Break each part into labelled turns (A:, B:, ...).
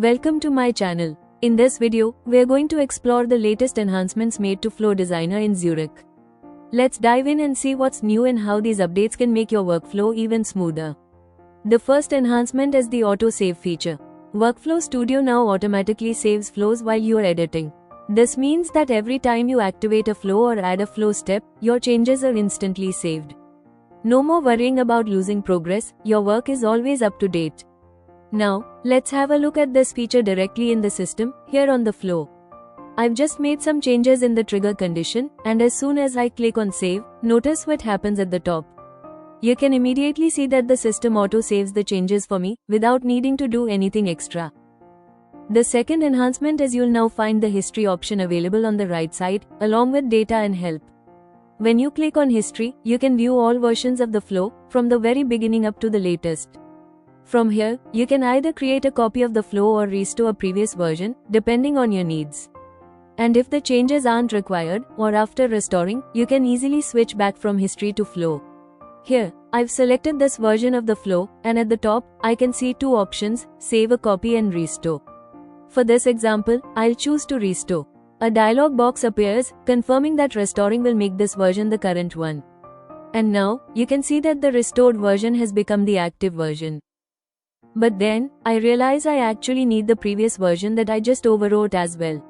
A: Welcome to my channel. In this video, we are going to explore the latest enhancements made to Flow Designer in Zurich. Let's dive in and see what's new and how these updates can make your workflow even smoother. The first enhancement is the Auto Save feature. Workflow Studio now automatically saves flows while you are editing. This means that every time you activate a flow or add a flow step, your changes are instantly saved. No more worrying about losing progress, your work is always up to date. Now, let's have a look at this feature directly in the system, here on the flow. I've just made some changes in the trigger condition, and as soon as I click on save, notice what happens at the top. You can immediately see that the system auto-saves the changes for me, without needing to do anything extra. The second enhancement is you'll now find the history option available on the right side, along with data and help. When you click on history, you can view all versions of the flow, from the very beginning up to the latest. From here, you can either create a copy of the flow or restore a previous version, depending on your needs. And if the changes aren't required, or after restoring, you can easily switch back from history to flow. Here, I've selected this version of the flow, and at the top, I can see two options, save a copy and restore. For this example, I'll choose to restore. A dialog box appears, confirming that restoring will make this version the current one. And now, you can see that the restored version has become the active version. But then, I realize I actually need the previous version that I just overwrote as well.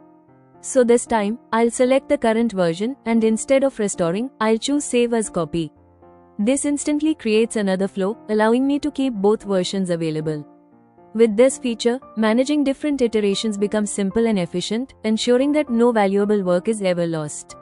A: So this time, I'll select the current version, and instead of restoring, I'll choose Save as Copy. This instantly creates another flow, allowing me to keep both versions available. With this feature, managing different iterations becomes simple and efficient, ensuring that no valuable work is ever lost.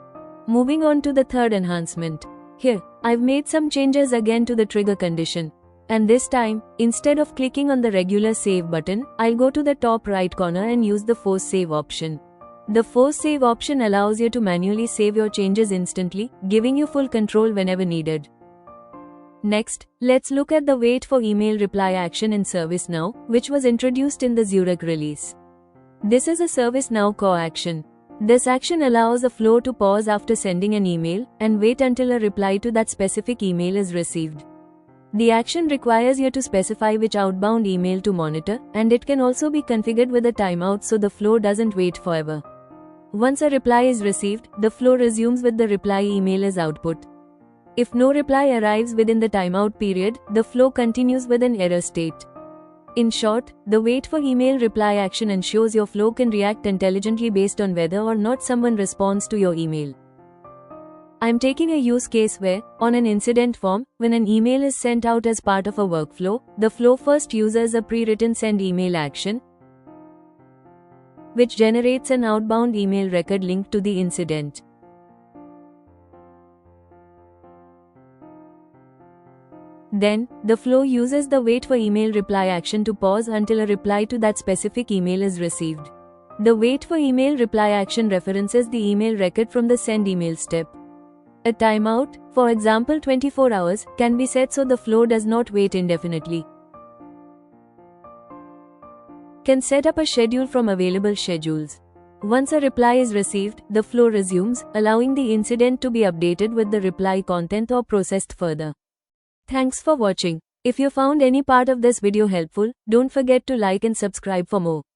A: Moving on to the third enhancement. Here, I've made some changes again to the trigger condition. And this time, instead of clicking on the regular save button, I'll go to the top right corner and use the Force Save option. The Force Save option allows you to manually save your changes instantly, giving you full control whenever needed. Next, let's look at the Wait for Email Reply action in ServiceNow, which was introduced in the Zurich release. This is a ServiceNow core action. This action allows a flow to pause after sending an email, and wait until a reply to that specific email is received. The action requires you to specify which outbound email to monitor, and it can also be configured with a timeout so the flow doesn't wait forever. Once a reply is received, the flow resumes with the reply email as output. If no reply arrives within the timeout period, the flow continues with an error state. In short, the Wait for Email Reply action ensures your flow can react intelligently based on whether or not someone responds to your email. I'm taking a use case where, on an incident form, when an email is sent out as part of a workflow, the flow first uses a pre-written send email action, which generates an outbound email record linked to the incident. Then, the flow uses the Wait for Email Reply action to pause until a reply to that specific email is received. The Wait for Email Reply action references the email record from the send email step. A timeout, for example 24 hours, can be set so the flow does not wait indefinitely. Can set up a schedule from available schedules. Once a reply is received, the flow resumes, allowing the incident to be updated with the reply content or processed further. Thanks for watching. If you found any part of this video helpful, don't forget to like and subscribe for more.